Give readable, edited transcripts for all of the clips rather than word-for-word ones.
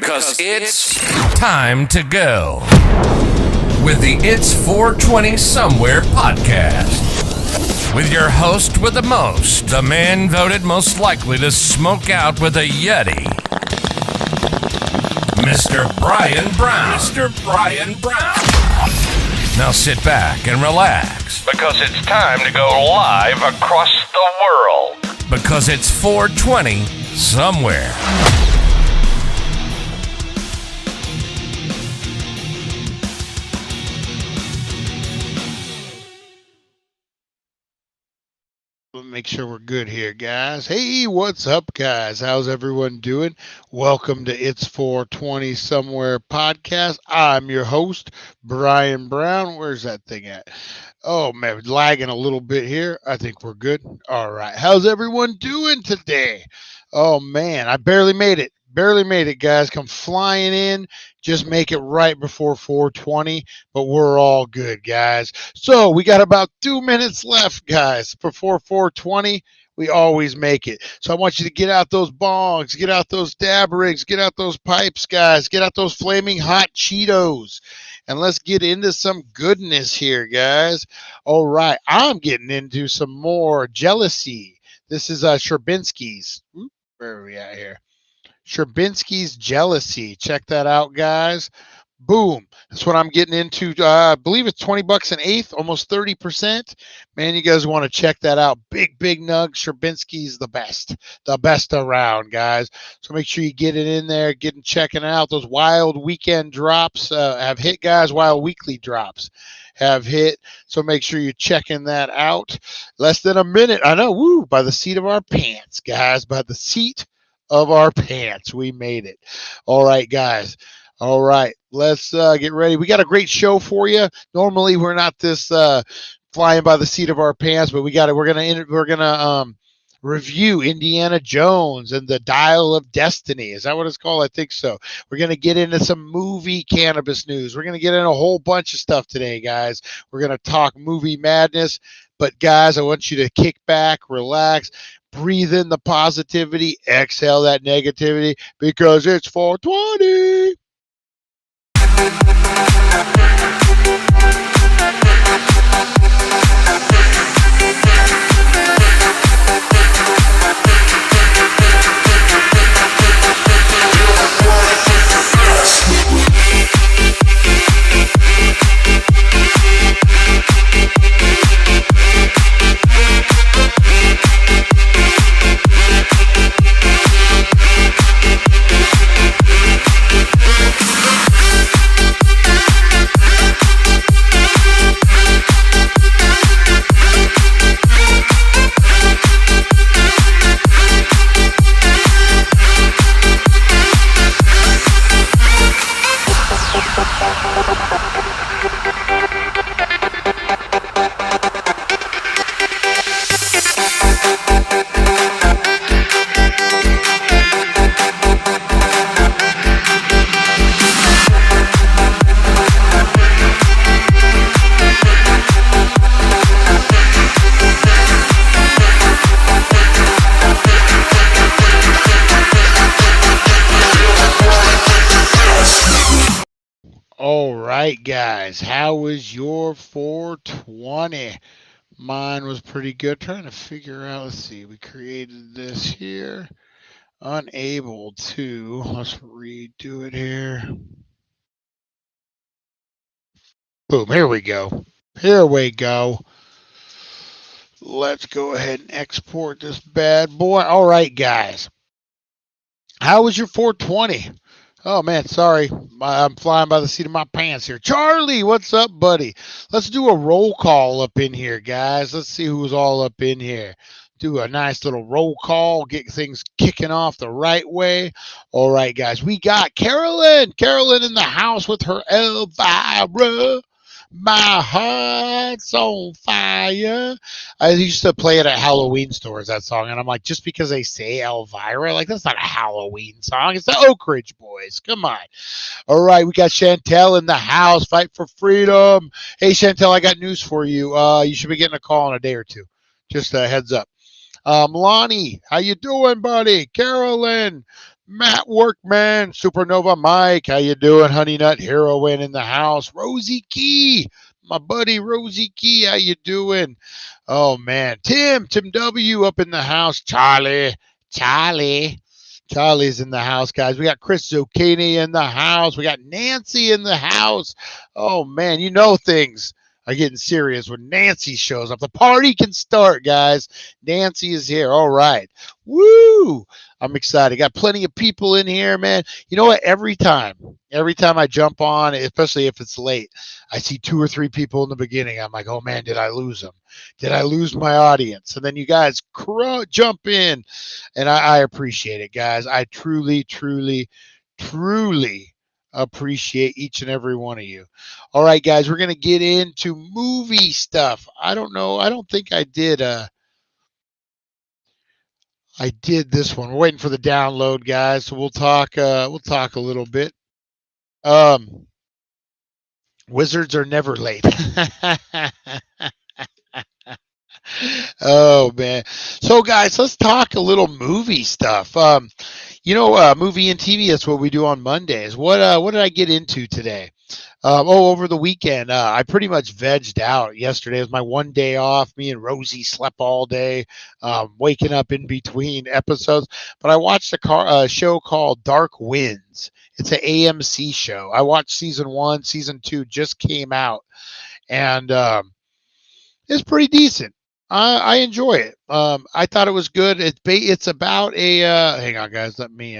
Because it's time to go with the It's 420 Somewhere podcast. With your host with the most, the man voted most likely to smoke out with a Yeti, Mr. Brian Brown. Mr. Brian Brown. Now sit back and relax, because it's time to go live across the world. Because it's 420 Somewhere. Make sure we're good here, guys. Hey, what's up, guys? How's everyone doing? Welcome to It's 420 Somewhere podcast. I'm your host, Brian Brown. Where's that thing at? Oh, man, lagging a little bit here. I think we're good. All right. How's everyone doing today? Oh, man, I barely made it. Barely made it, guys. Come flying in. Just make it right before 420, but we're all good, guys. So we got about 2 minutes left, guys, before 420. We always make it. So I want you to get out those bongs, get out those dab rigs, get out those pipes, guys, get out those flaming hot Cheetos, and let's get into some goodness here, guys. All right, I'm getting into some more jealousy. This is Sherbinsky's. Where are we at here? Sherbinsky's Jealousy. Check that out, guys. Boom. That's what I'm getting into. I believe it's 20 bucks an eighth, almost 30%. Man, you guys want to check that out. Big nug. Sherbinsky's the best around, guys. So make sure you get it in there, checking out. Those wild weekend drops have hit, guys. Wild weekly drops have hit. So make sure you're checking that out. Less than a minute. I know. Woo. By the seat of our pants, guys. By the seat of our pants. We made it. All right, guys. All right, let's get ready. We got a great show for you. Normally, we're not this flying by the seat of our pants, but we're gonna review Indiana Jones and the Dial of Destiny. Is that what it's called? I think so. We're gonna get into some movie cannabis news. We're gonna get into a whole bunch of stuff today, guys. We're gonna talk movie madness. But guys, I want you to kick back, relax. Breathe in the positivity, exhale that negativity, because it's 420. All right, guys, how was your 420? Mine was pretty good. Trying to figure out, let's see, we created this here. Unable to, let's redo it here. Boom, here we go. Here we go. Let's go ahead and export this bad boy. All right, guys. How was your 420? Oh, man, sorry. I'm flying by the seat of my pants here. Charlie, what's up, buddy? Let's do a roll call up in here, guys. Let's see who's all up in here. Do a nice little roll call, get things kicking off the right way. All right, guys. We got Carolyn. Carolyn in the house with her Elvira. My heart's on fire. I used to play it at Halloween stores, that song, and I'm like, just because they say Elvira, like, that's not a Halloween song. It's the Oak Ridge Boys. Come on. All right, we got Chantel in the house. Fight for freedom. Hey, Chantel, I got news for you. You should be getting a call in a day or two. Just a heads up. Lonnie, how you doing, buddy? Carolyn, Matt Workman, Supernova Mike, how you doing? Honey Nut Heroine in the house. Rosie Key, my buddy Rosie Key, how you doing? Oh man, Tim W up in the house. Charlie's in the house, guys. We got Chris Zucchini in the house. We got Nancy in the house. Oh man, you know things are getting serious when Nancy shows up. The party can start, guys. Nancy is here. All right. Woo! I'm excited. Got plenty of people in here, man. You know what? Every time I jump on, especially if it's late, I see 2 or 3 people in the beginning. I'm like, oh man, did I lose them? Did I lose my audience? And then you guys jump in, and I appreciate it, guys. I truly, truly, truly appreciate each and every one of you. All right, guys, we're gonna get into movie stuff. I don't know. I don't think I did. I did this one. We're waiting for the download, guys. So we'll talk. We'll talk a little bit. Um, Wizards are never late. Oh man. So guys, let's talk a little movie stuff. Movie and TV, that's what we do on Mondays. What did I get into today? Over the weekend, I pretty much vegged out yesterday. It was my one day off. Me and Rosie slept all day, waking up in between episodes. But I watched a show called Dark Winds. It's an AMC show. I watched season 1. Season 2 just came out, and it's pretty decent. I enjoy it. I thought it was good. It's about a. Hang on, guys. Let me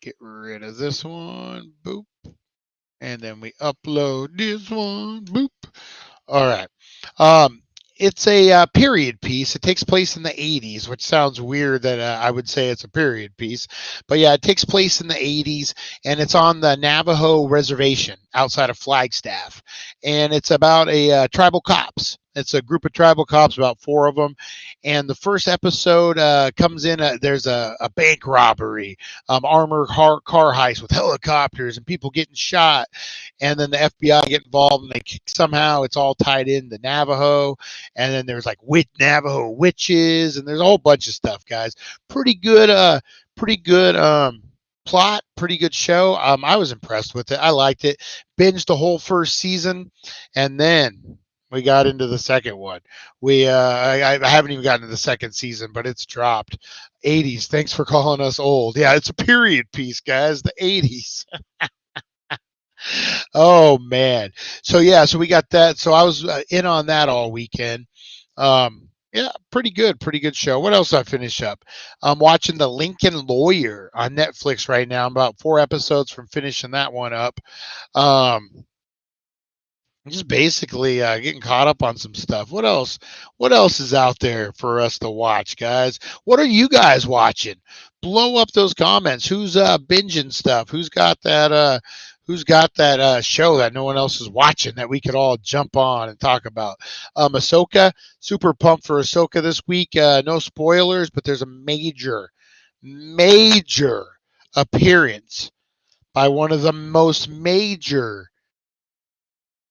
get rid of this one. Boop. And then we upload this one. Boop. All right. It's a period piece. It takes place in the 80s, which sounds weird that I would say it's a period piece. But yeah, it takes place in the 80s, and it's on the Navajo reservation outside of Flagstaff. And it's about a tribal cops. It's a group of tribal cops, about 4 of them. And the first episode comes in, there's a bank robbery, armored car heist with helicopters and people getting shot. And then the FBI get involved, and somehow it's all tied in the Navajo. And then there's like Navajo witches, and there's a whole bunch of stuff, guys. Pretty good plot, pretty good show. I was impressed with it. I liked it. Binged the whole first season, and then we got into the second one. I haven't even gotten to the second season, but it's dropped. 80s. Thanks for calling us old. Yeah, it's a period piece, guys. The 80s. Oh man. So we got that. So I was in on that all weekend. Yeah, pretty good show. What else I finish up? I'm watching The Lincoln Lawyer on Netflix right now. I'm about 4 episodes from finishing that one up. Just basically getting caught up on some stuff. What else? What else is out there for us to watch, guys? What are you guys watching? Blow up those comments. Who's binging stuff? Who's got that? Show that no one else is watching that we could all jump on and talk about? Ahsoka. Super pumped for Ahsoka this week. No spoilers, but there's a major appearance by one of the most major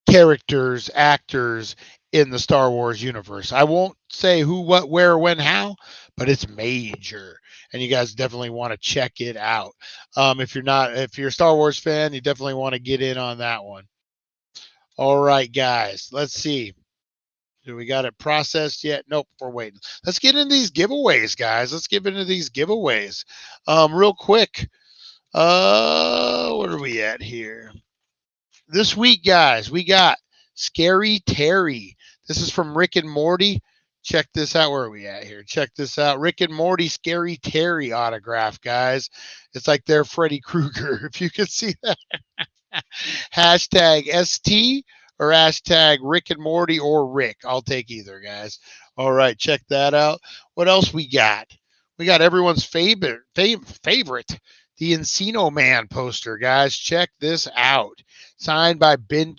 characters, actors in the Star Wars universe. I won't say who, what, where, when, how, but it's major, and you guys definitely want to check it out. If you're a Star Wars fan, you definitely want to get in on that one. All right, guys, let's see. Do we got it processed yet? Nope, we're waiting. Let's get into these giveaways, guys. Let's get into these giveaways. Real quick. What are we at here? This week, guys, we got Scary Terry. This is from Rick and Morty. Check this out. Where are we at here? Check this out. Rick and Morty Scary Terry autograph, guys. It's like they're Freddy Krueger, if you can see that. Hashtag ST or hashtag Rick and Morty or Rick. I'll take either, guys. All right, check that out. What else we got? We got everyone's favorite, the Encino Man poster, guys. Check this out. Signed by Pauly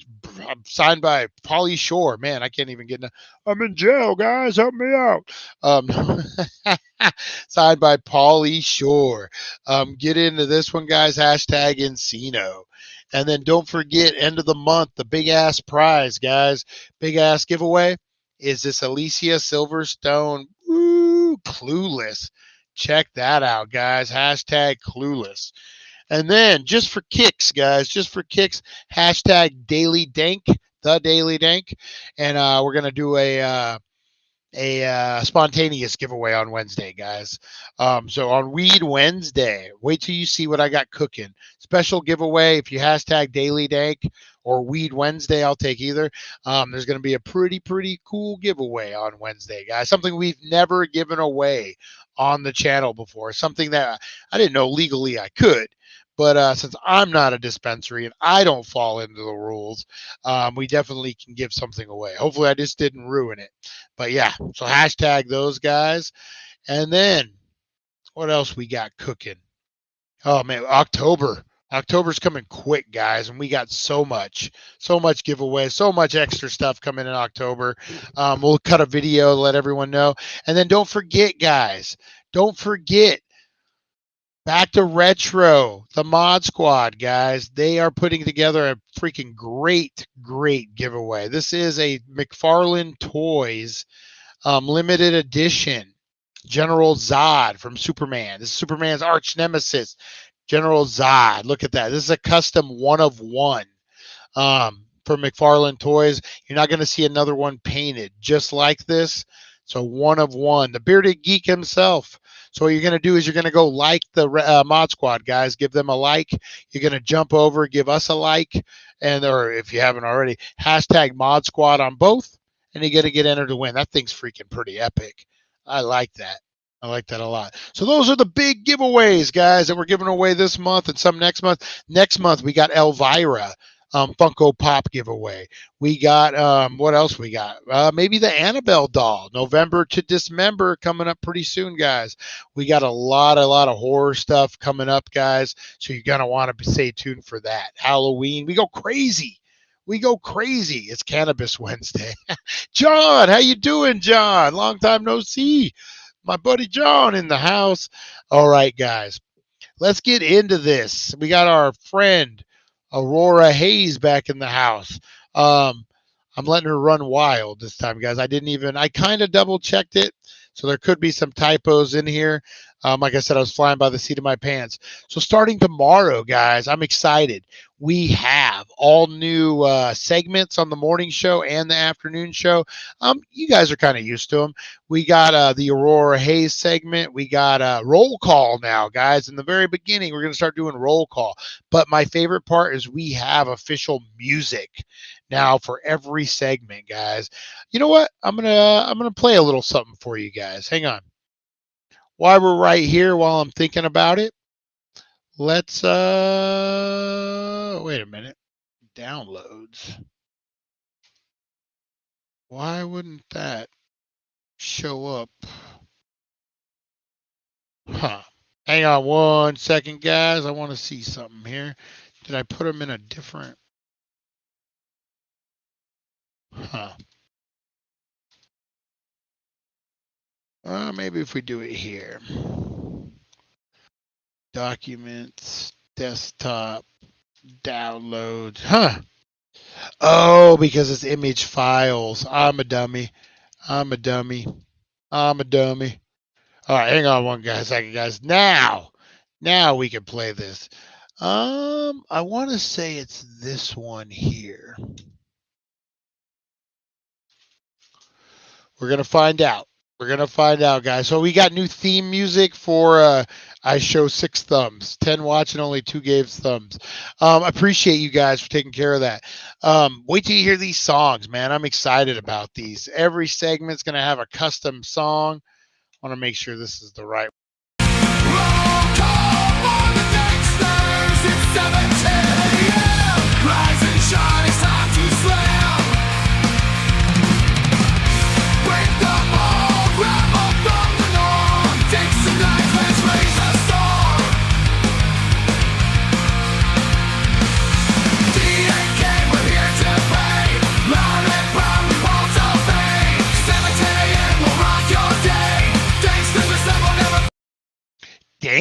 Shore. Man, I can't even get. I'm in jail, guys. Help me out. Signed by Pauly Shore. Get into this one, guys. Hashtag Encino. And then don't forget, end of the month, the big ass prize, guys. Big ass giveaway is this Alicia Silverstone. Clueless Check that out, guys. Hashtag clueless. And then just for kicks, guys, just for kicks, hashtag Daily Dank, the Daily Dank. And we're going to do a spontaneous giveaway on Wednesday, guys. So on Weed Wednesday, wait till you see what I got cooking. Special giveaway. If you hashtag Daily Dank or Weed Wednesday, I'll take either. There's going to be a pretty cool giveaway on Wednesday, guys. Something we've never given away on the channel before. Something that I didn't know legally I could. But since I'm not a dispensary and I don't fall into the rules, we definitely can give something away. Hopefully I just didn't ruin it. But yeah, so hashtag those guys. And then what else we got cooking? Oh man, October. October's coming quick, guys, and we got so much giveaway, so much extra stuff coming in October. We'll cut a video to let everyone know. And then don't forget, guys, don't forget, back to retro, the Mod Squad, guys. They are putting together a freaking great giveaway. This is a McFarlane Toys limited edition General Zod from Superman. This is Superman's arch nemesis, General Zod. Look at that. This is a custom 1 of 1 for McFarlane Toys. You're not going to see another one painted just like this. So 1 of 1. The bearded geek himself. So what you're going to do is you're going to go like the Mod Squad, guys. Give them a like. You're going to jump over, give us a like, and or if you haven't already, hashtag Mod Squad on both, and you're going to get entered to win. That thing's freaking pretty epic. I like that. I like that a lot. So those are the big giveaways, guys, that we're giving away this month and some next month. Next month, we got Elvira. Funko Pop giveaway. We got what else we got? Maybe the Annabelle doll. November to Dismember coming up pretty soon, guys. We got a lot of horror stuff coming up, guys. So you're gonna want to stay tuned for that. Halloween, we go crazy. We go crazy. It's Cannabis Wednesday. John, how you doing, John? Long time no see. My buddy John in the house. All right, guys. Let's get into this. We got our friend Aurora Hayes back in the house. I'm letting her run wild this time, guys. I kind of double checked it. So there could be some typos in here. Like I said, I was flying by the seat of my pants. So starting tomorrow, guys, I'm excited. We have all new segments on the morning show and the afternoon show. You guys are kind of used to them. We got the Aurora Hayes segment. We got roll call now, guys. In the very beginning, we're going to start doing roll call. But my favorite part is we have official music now for every segment, guys. You know what? I'm gonna play a little something for you guys. Hang on. While we're right here, while I'm thinking about it, let's wait a minute. Downloads. Why wouldn't that show up? Hang on 1 second, guys. I want to see something here. Did I put them in a different? Maybe if we do it here. Documents, desktop, downloads. Oh, because it's image files. I'm a dummy. All right, hang on 1 second, guys. Now we can play this. I want to say it's this one here. We're gonna find out. Guys. So we got new theme music for I Show 6 Thumbs. 10 watch and only 2 gave thumbs. Appreciate you guys for taking care of that. Wait till you hear these songs, man. I'm excited about these. Every segment's gonna have a custom song. I want to make sure this is the right one.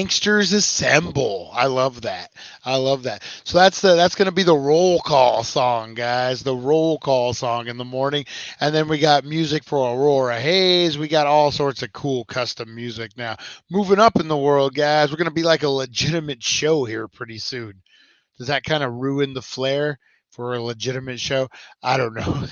Gangsters Assemble. I love that. I love that. So that's going to be the roll call song, guys. The roll call song in the morning. And then we got music for Aurora Hayes. We got all sorts of cool custom music now. Moving up in the world, guys. We're going to be like a legitimate show here pretty soon. Does that kind of ruin the flair for a legitimate show? I don't know.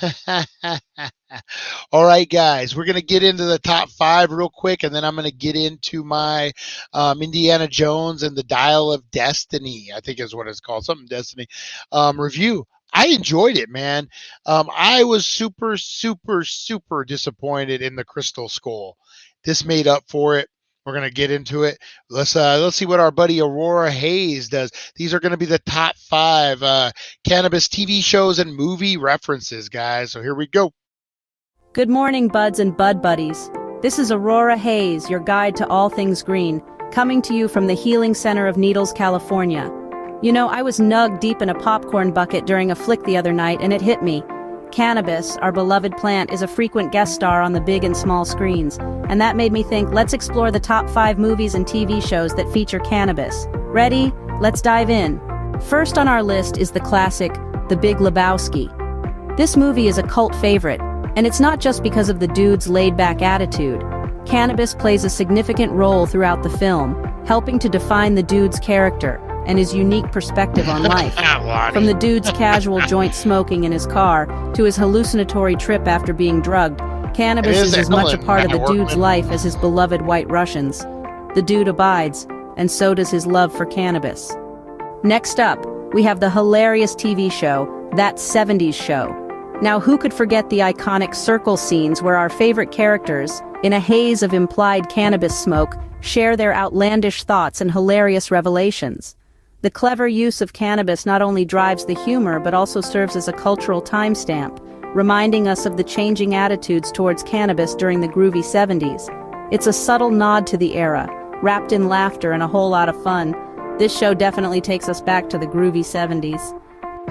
All right, guys, we're going to get into the top 5 real quick, and then I'm going to get into my Indiana Jones and the Dial of Destiny, I think is what it's called, something Destiny, review. I enjoyed it, man. I was super, super, super disappointed in the Crystal Skull. This made up for it. We're going to get into it. Let's see what our buddy Aurora Hayes does. These are going to be the top 5 cannabis TV shows and movie references, guys. So here we go. Good morning, buds and bud buddies. This is Aurora Hayes, your guide to all things green, coming to you from the Healing Center of Needles, California. You know, I was nugged deep in a popcorn bucket during a flick the other night, and it hit me. Cannabis, our beloved plant, is a frequent guest star on the big and small screens, and that made me think, let's explore the top 5 movies and TV shows that feature cannabis. Ready? Let's dive in. First on our list is the classic, The Big Lebowski. This movie is a cult favorite, and it's not just because of the dude's laid-back attitude. Cannabis plays a significant role throughout the film, helping to define the dude's character and his unique perspective on life. From the dude's casual joint smoking in his car to his hallucinatory trip after being drugged, cannabis is as much a part of the dude's life as his beloved White Russians. The dude abides, and so does his love for cannabis. Next up, we have the hilarious TV show, That 70s Show. Now, who could forget the iconic circle scenes where our favorite characters, in a haze of implied cannabis smoke, share their outlandish thoughts and hilarious revelations? The clever use of cannabis not only drives the humor but also serves as a cultural timestamp, reminding us of the changing attitudes towards cannabis during the groovy 70s. It's a subtle nod to the era, wrapped in laughter and a whole lot of fun. This show definitely takes us back to the groovy 70s.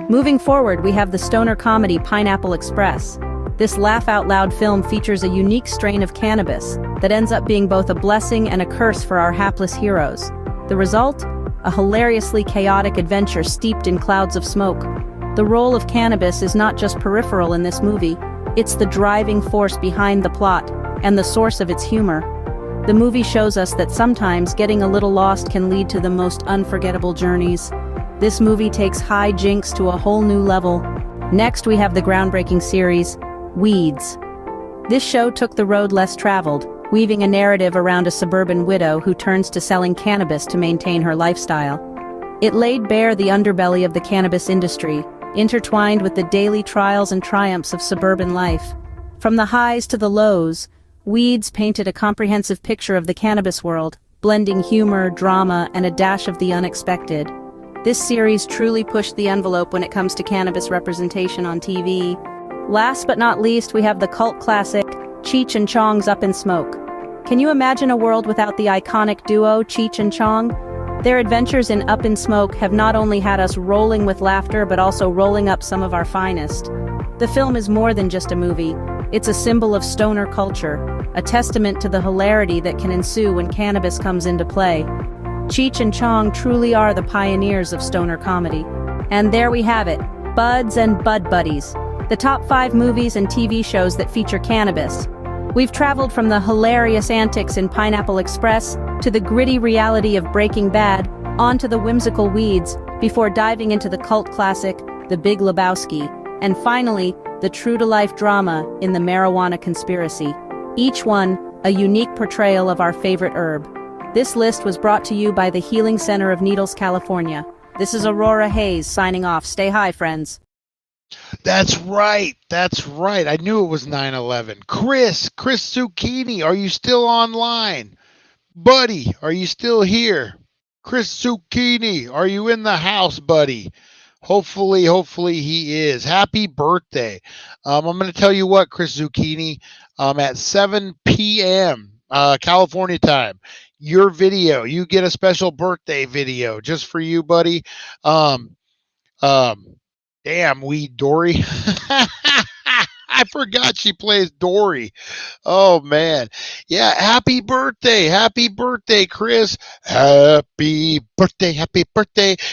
Moving forward, we have the stoner comedy Pineapple Express. This laugh-out-loud film features a unique strain of cannabis that ends up being both a blessing and a curse for our hapless heroes. The result? A hilariously chaotic adventure steeped in clouds of smoke. The role of cannabis is not just peripheral in this movie, it's the driving force behind the plot and the source of its humor. The movie shows us that sometimes getting a little lost can lead to the most unforgettable journeys. This movie takes high jinks to a whole new level. Next, we have the groundbreaking series, Weeds. This show took the road less traveled, weaving a narrative around a suburban widow who turns to selling cannabis to maintain her lifestyle. It laid bare the underbelly of the cannabis industry, intertwined with the daily trials and triumphs of suburban life. From the highs to the lows, Weeds painted a comprehensive picture of the cannabis world, blending humor, drama, and a dash of the unexpected. This series truly pushed the envelope when it comes to cannabis representation on TV. Last but not least, we have the cult classic, Cheech and Chong's Up in Smoke. Can you imagine a world without the iconic duo, Cheech and Chong? Their adventures in Up in Smoke have not only had us rolling with laughter but also rolling up some of our finest. The film is more than just a movie. It's a symbol of stoner culture, a testament to the hilarity that can ensue when cannabis comes into play. Cheech and Chong truly are the pioneers of stoner comedy. And there we have it, buds and bud buddies, the top 5 movies and TV shows that feature cannabis. We've traveled from the hilarious antics in Pineapple Express to the gritty reality of Breaking Bad, onto the whimsical Weeds, before diving into the cult classic, The Big Lebowski, and finally, the true-to-life drama in The Marijuana Conspiracy. Each one, a unique portrayal of our favorite herb. This list was brought to you by the Healing Center of Needles, California. This is Aurora Hayes signing off. Stay high, friends. That's right. That's right. I knew it was 9/11. Chris Zucchini, are you still online? Buddy, are you still here? Chris Zucchini, are you in the house, buddy? Hopefully he is. Happy birthday. I'm going to tell you what, Chris Zucchini, at 7 p.m. California time, your video, you get a special birthday video just for you, buddy. Damn, Weed Dory. I forgot she plays Dory. Oh man. Yeah, happy birthday, Chris. Happy birthday.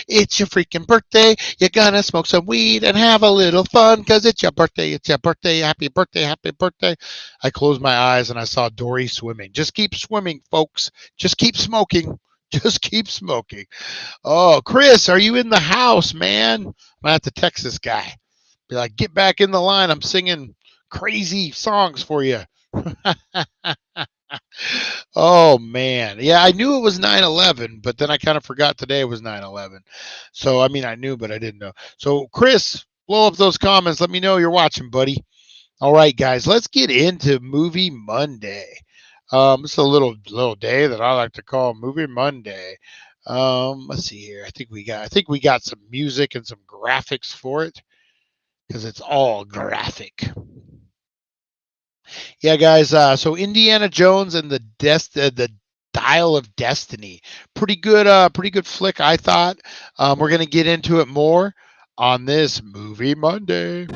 It's your freaking birthday. You're gonna smoke some weed and have a little fun because it's your birthday. Happy birthday. I closed my eyes and I saw Dory swimming. Just keep swimming, folks. Just keep smoking. Just keep smoking. Oh, Chris, are you in the house, man? I'm gonna have to text this guy. Be like, get back in the line. I'm singing crazy songs for you. Oh man. Yeah, I knew it was 9/11, but then I kind of forgot today was 9/11. So I mean I knew, but I didn't know. So Chris, blow up those comments. Let me know you're watching, buddy. All right, guys, let's get into Movie Monday. It's a little day that I like to call Movie Monday. Let's see here. I think we got some music and some graphics for it because it's all graphic. Yeah, guys. So Indiana Jones and the Dial of Destiny, pretty good flick, I thought. We're gonna get into it more on this Movie Monday.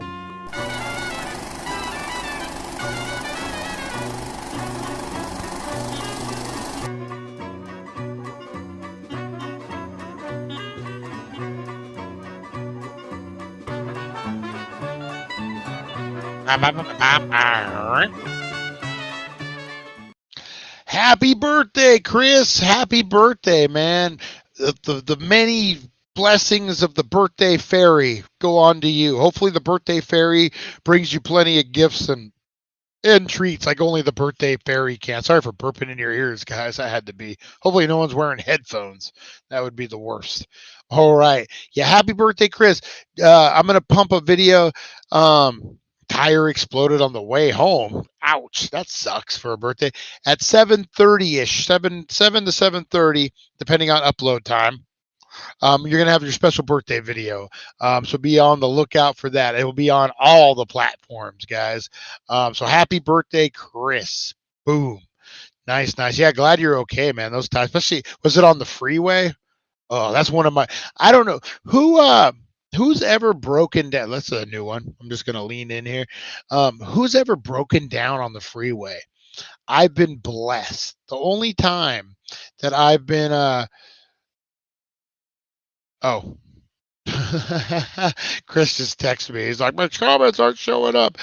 Happy birthday, Chris. Happy birthday, man. The many blessings of the birthday fairy go on to you. Hopefully the birthday fairy brings you plenty of gifts and treats like only the birthday fairy can. Sorry for burping in your ears, guys. I had to be. Hopefully no one's wearing headphones. That would be the worst. All right. Yeah, happy birthday, Chris. I'm going to pump a video. Tire exploded on the way home. Ouch, that sucks for a birthday. At 7:30ish, 7 to 7:30, depending on upload time. You're gonna have your special birthday video. So be on the lookout for that. It will be on all the platforms, guys. So happy birthday, Chris. Boom. Nice. Yeah, glad you're okay, man. Those times, especially, was it on the freeway? Oh, that's one of my, I don't know who's ever broken down. That's a new one. I'm just gonna lean in here. Who's ever broken down on the freeway? I've been blessed. The only time that I've been oh Chris just texted me. He's like, my comments aren't showing up.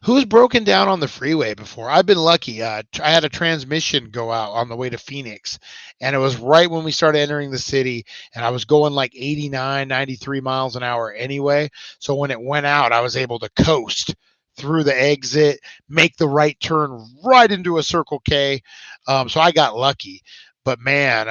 Who's broken down on the freeway before? I've been lucky. I had a transmission go out on the way to Phoenix, and it was right when we started entering the city, and I was going like 89, 93 miles an hour anyway. So when it went out, I was able to coast through the exit, make the right turn right into a Circle K. So I got lucky. But man,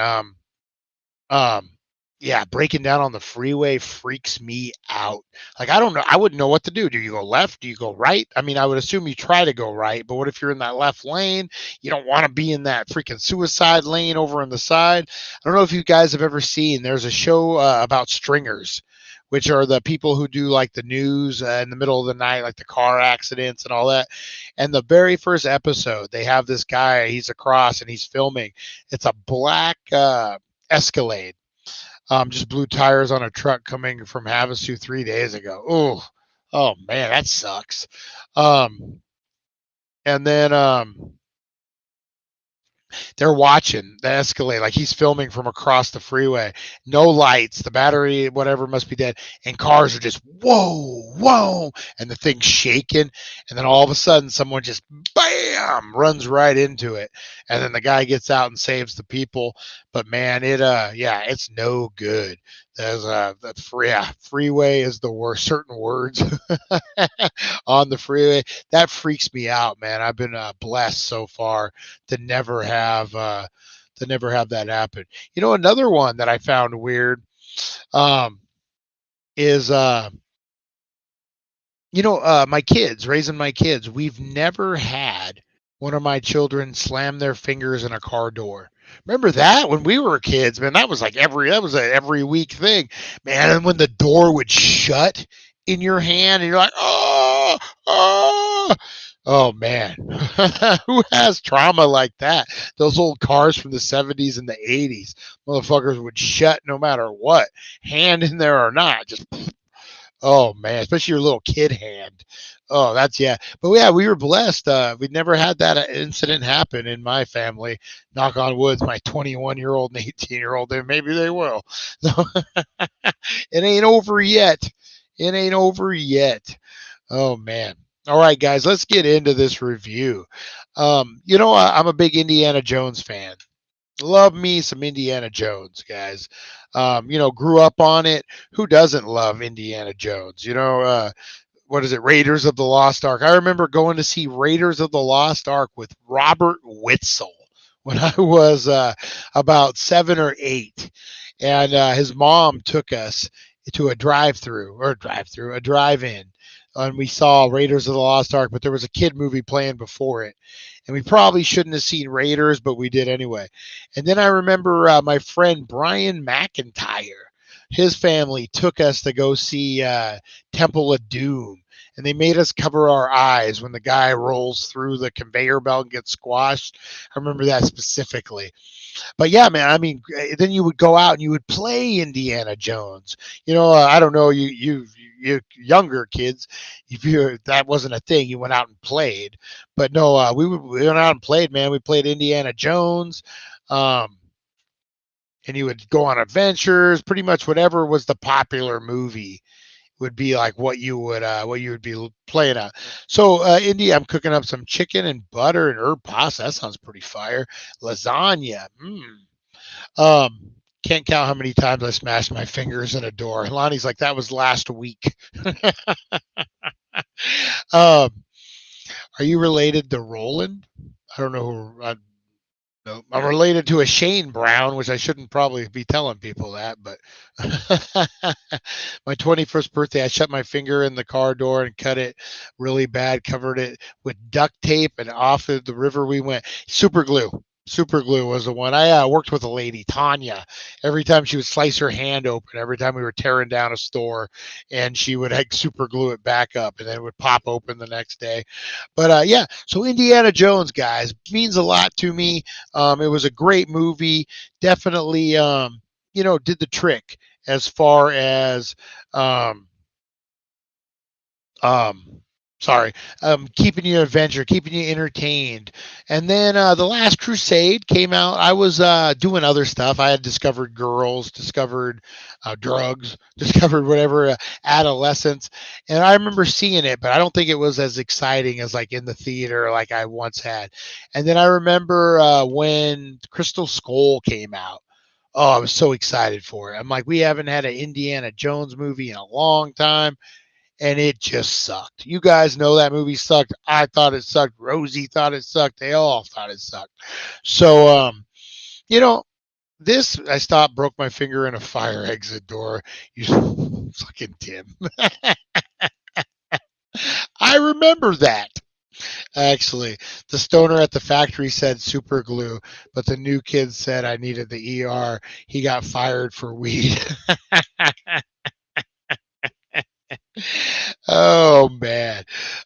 yeah, breaking down on the freeway freaks me out. Like, I don't know. I wouldn't know what to do. Do you go left? Do you go right? I mean, I would assume you try to go right, but what if you're in that left lane? You don't want to be in that freaking suicide lane over on the side. I don't know if you guys have ever seen, there's a show about stringers, which are the people who do like the news in the middle of the night, like the car accidents and all that. And the very first episode, they have this guy, he's across and he's filming. It's a black Escalade. Just blew tires on a truck coming from Havasu 3 days ago. Oh man, that sucks. And then they're watching the Escalade, like he's filming from across the freeway. No lights, the battery, whatever, must be dead, and cars are just whoa, and the thing's shaking, and then all of a sudden, someone just bam runs right into it, and then the guy gets out and saves the people. But man, it's no good. There's freeway is the worst. Certain words on the freeway that freaks me out, man. I've been blessed so far to never have that happen. You know, another one that I found weird is my kids, raising my kids. We've never had one of my children slam their fingers in a car door. Remember that when we were kids, man? That was like every week thing, man. And when the door would shut in your hand, and you're like, oh man, who has trauma like that? Those old cars from the 70s and the 80s, motherfuckers would shut no matter what, hand in there or not, just. Oh man, especially your little kid hand. Oh, that's yeah. But yeah, we were blessed. We'd never had that incident happen in my family. Knock on wood, my 21-year-old and 18-year-old, and maybe they will. So it ain't over yet. It ain't over yet. Oh man. All right, guys, let's get into this review. I'm a big Indiana Jones fan. Love me some Indiana Jones, guys. Grew up on it. Who doesn't love Indiana Jones? What is it? Raiders of the Lost Ark. I remember going to see Raiders of the Lost Ark with Robert Witzel when I was about 7 or 8, and his mom took us to a a drive-in, and we saw Raiders of the Lost Ark. But there was a kid movie playing before it, and we probably shouldn't have seen Raiders, but we did anyway. And then I remember my friend Brian McIntyre. His family took us to go see Temple of Doom, and they made us cover our eyes when the guy rolls through the conveyor belt and gets squashed. I remember that specifically. But yeah, man, I mean, then you would go out and you would play Indiana Jones. I don't know, you younger kids, if you that wasn't a thing, you went out and played. But no, we went out and played, man. We played Indiana Jones. And you would go on adventures, pretty much whatever was the popular movie would be like what you would be playing at. So Indy, I'm cooking up some chicken and butter and herb pasta. That sounds pretty fire. Lasagna. Can't count how many times I smashed my fingers in a door. Lonnie's like, that was last week. Are you related to Roland? I don't know who. No, I'm related to a Shane Brown, which I shouldn't probably be telling people that, but my 21st birthday, I shut my finger in the car door and cut it really bad, covered it with duct tape, and off of the river we went. Super glue. Super glue was the one. I worked with a lady, Tanya. Every time she would slice her hand open, every time we were tearing down a store, and she would like super glue it back up, and then it would pop open the next day. But yeah, so Indiana Jones, guys, means a lot to me. It was a great movie. Definitely, did the trick as far as um, um, keeping you adventure, keeping you entertained. And then the Last Crusade came out. I was doing other stuff. I had discovered girls, discovered drugs, discovered whatever, adolescence. And I remember seeing it, but I don't think it was as exciting as like in the theater like I once had. And then I remember when Crystal Skull came out. Oh, I was so excited for it. I'm like, we haven't had an Indiana Jones movie in a long time, and it just sucked. You guys know that movie sucked. I thought it sucked. Rosie thought it sucked. They all thought it sucked. So, you know, this I stopped, broke my finger in a fire exit door. You fucking Tim. I remember that. Actually, the stoner at the factory said super glue, but the new kid said I needed the ER. He got fired for weed. Oh man.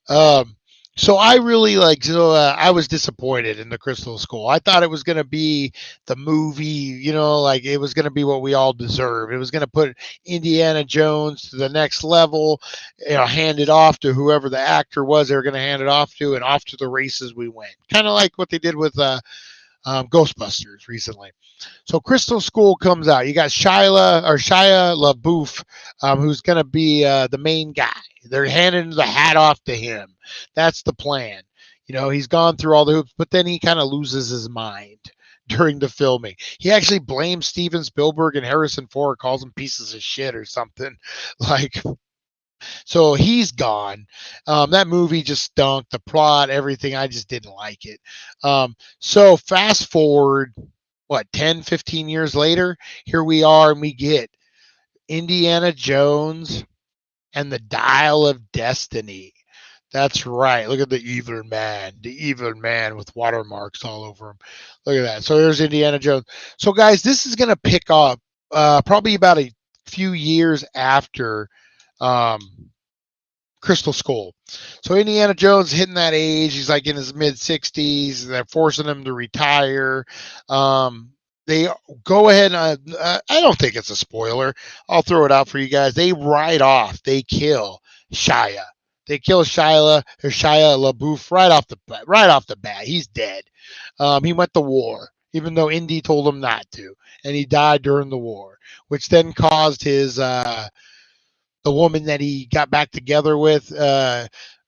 Um, so I really I was disappointed in the Crystal Skull. I thought it was going to be the movie, like it was going to be what we all deserve. It was going to put Indiana Jones to the next level, hand it off to whoever the actor was they were going to hand it off to, and off to the races we went. Kind of like what they did with Ghostbusters recently. So Crystal Skull comes out. You got Shia LaBeouf, who's going to be the main guy. They're handing the hat off to him. That's the plan. He's gone through all the hoops, but then he kind of loses his mind during the filming. He actually blames Steven Spielberg and Harrison Ford, calls them pieces of shit or something. Like, so he's gone. That movie just stunk. The plot, everything, I just didn't like it. So fast forward, 10, 15 years later, here we are, and we get Indiana Jones and the Dial of Destiny. That's right. Look at the evil man with watermarks all over him. Look at that. So there's Indiana Jones. So guys, this is going to pick up probably about a few years after Crystal Skull. So Indiana Jones hitting that age. He's like in his mid 60s. They're forcing him to retire. They go ahead and I don't think it's a spoiler. I'll throw it out for you guys. They ride off. They kill Shia. They kill Shia LaBeouf right off the bat. He's dead. He went to war, even though Indy told him not to, and he died during the war, which then caused his the woman that he got back together with,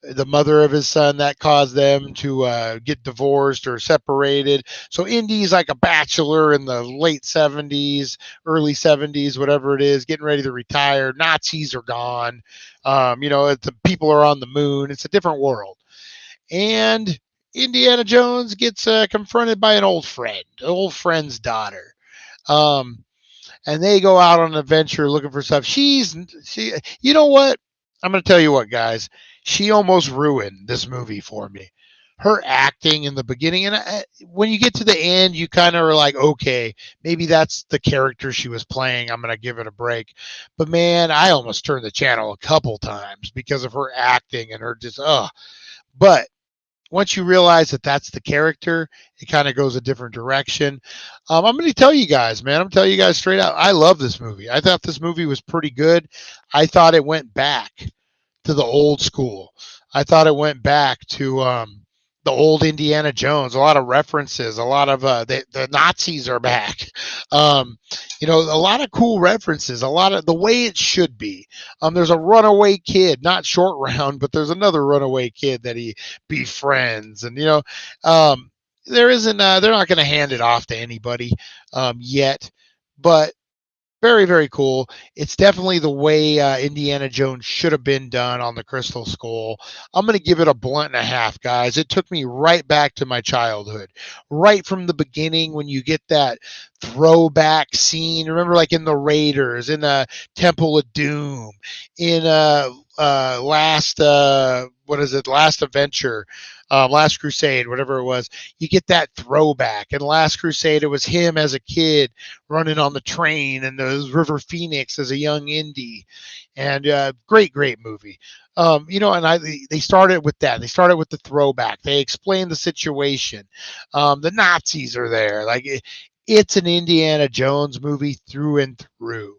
the mother of his son, that caused them to get divorced or separated. So Indy's like a bachelor in the late 70s, early 70s, whatever it is, getting ready to retire. Nazis are gone. The people are on the moon. It's a different world. And Indiana Jones gets confronted by an old friend's daughter. Um, and they go out on an adventure looking for stuff. You know what? I'm going to tell you what, guys. She almost ruined this movie for me. Her acting in the beginning, and when you get to the end, you kind of are like, okay, maybe that's the character she was playing. I'm going to give it a break. But man, I almost turned the channel a couple times because of her acting and her just, But once you realize that that's the character, it kind of goes a different direction. I'm going to tell you guys, man, I'm telling you guys straight out, I love this movie. I thought this movie was pretty good. I thought it went back to the old school. I thought it went back to the old Indiana Jones. A lot of references. A lot of the Nazis are back. A lot of cool references. A lot of the way it should be. There's a runaway kid, not Short Round, but there's another runaway kid that he befriends, and there isn't. They're not going to hand it off to anybody yet, but very, very cool. It's definitely the way Indiana Jones should have been done on the Crystal Skull. I'm going to give it a blunt and a half, guys. It took me right back to my childhood, right from the beginning when you get that throwback scene. Remember, like in the Raiders, in the Temple of Doom, in Last Adventure. Last Crusade, whatever it was, you get that throwback. And Last Crusade, it was him as a kid running on the train, and the River Phoenix as a young Indy, and great movie. They started with that. They started with the throwback. They explained the situation. The Nazis are there. It's an Indiana Jones movie through and through.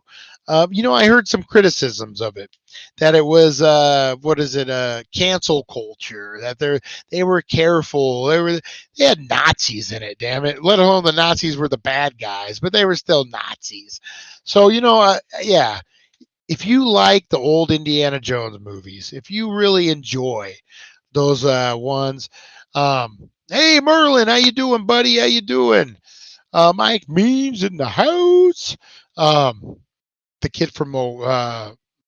I heard some criticisms of it, that it was cancel culture, that they were careful, they had Nazis in it, damn it, let alone the Nazis were the bad guys, but they were still Nazis. So yeah, if you like the old Indiana Jones movies, if you really enjoy those ones, hey Merlin, how you doing, buddy? How you doing? Mike Means in the house. The kid from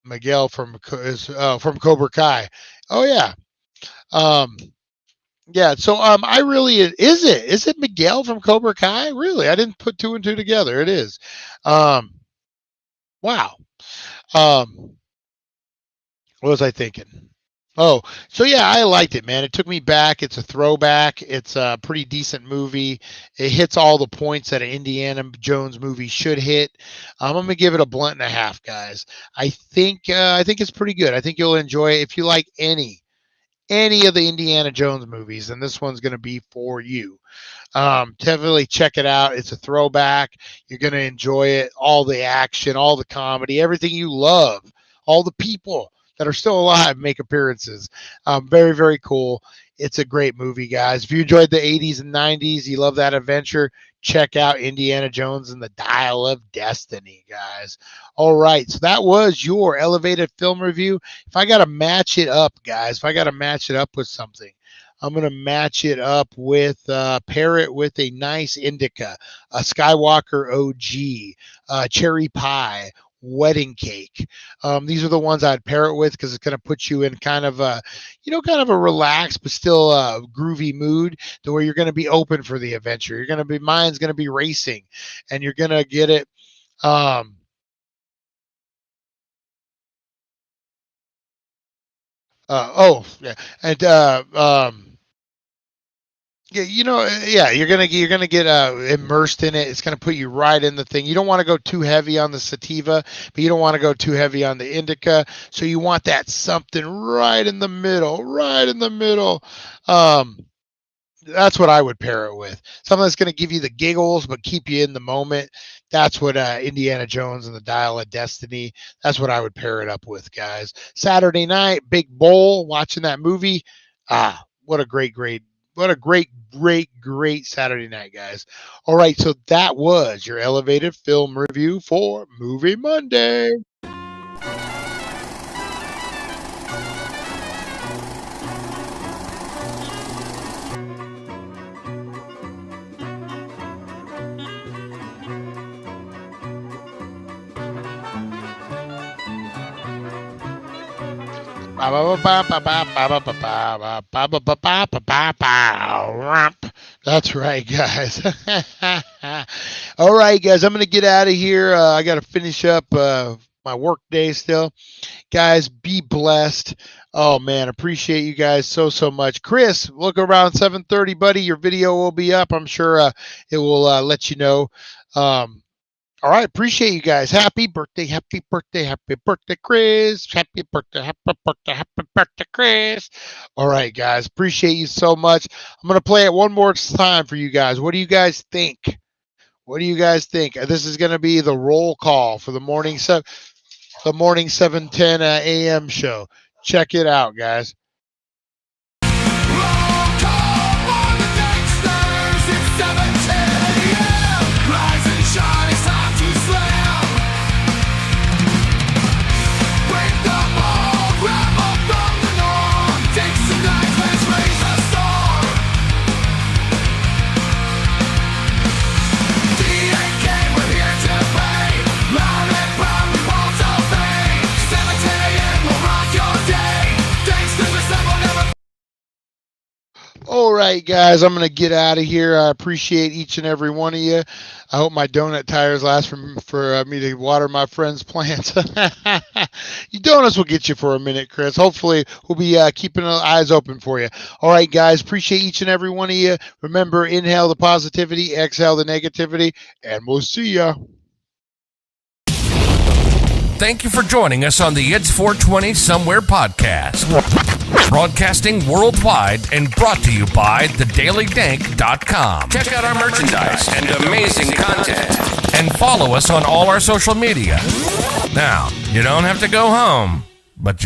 Miguel from Cobra Kai. Oh yeah. Yeah. So I really is it Miguel from Cobra Kai? Really, I didn't put two and two together. It is. Wow. What was I thinking? Oh, so yeah, I liked it, man. It took me back. It's a throwback. It's a pretty decent movie. It hits all the points that an Indiana Jones movie should hit. I'm gonna give it a blunt and a half, guys. I think it's pretty good. I think you'll enjoy it if you like any of the Indiana Jones movies, and this one's gonna be for you. Definitely check it out. It's a throwback. You're gonna enjoy it. All the action, all the comedy, everything you love, all the people that are still alive make appearances. Very, very cool. It's a great movie, guys. If you enjoyed the 80s and 90s, you love that adventure, check out Indiana Jones and the Dial of Destiny, guys. All right, so that was your elevated film review. If I got to match it up, guys, if I got to match it up with something, I'm going to match it up with, pair it with a nice indica, a Skywalker OG, cherry pie, wedding cake. These are the ones I'd pair it with because it's going to put you in kind of a relaxed but still groovy mood to where you're going to be open for the adventure. Mind's going to be racing, and you're going to get it. Yeah, and yeah, you're gonna get immersed in it. It's gonna put you right in the thing. You don't want to go too heavy on the sativa, but you don't want to go too heavy on the indica. So you want that something right in the middle, right in the middle. That's what I would pair it with. Something that's gonna give you the giggles but keep you in the moment. That's what Indiana Jones and the Dial of Destiny, that's what I would pair it up with, guys. Saturday night, big bowl, watching that movie. What a great Saturday night, guys. All right, so that was your elevated film review for Movie Monday. That's right, guys. All right, guys, I'm going to get out of here. I got to finish up my work day still. Guys, be blessed. Oh, man, appreciate you guys so much. Chris, look around 7:30, buddy. Your video will be up. I'm sure it will let you know. All right, appreciate you guys. Happy birthday, Chris. Happy birthday, Chris. All right, guys, appreciate you so much. I'm going to play it one more time for you guys. What do you guys think? This is going to be the roll call for the morning 7:10 a.m. show. Check it out, guys. All right, guys, I'm going to get out of here. I appreciate each and every one of you. I hope my donut tires last for me to water my friends' plants. You donuts will get you for a minute, Chris. Hopefully, we'll be keeping our eyes open for you. All right, guys, appreciate each and every one of you. Remember, inhale the positivity, exhale the negativity, and we'll see ya. Thank you for joining us on the It's 420 Somewhere podcast. Broadcasting worldwide and brought to you by thedailydank.com. Check out our merchandise and amazing content. And follow us on all our social media. Now, you don't have to go home, but you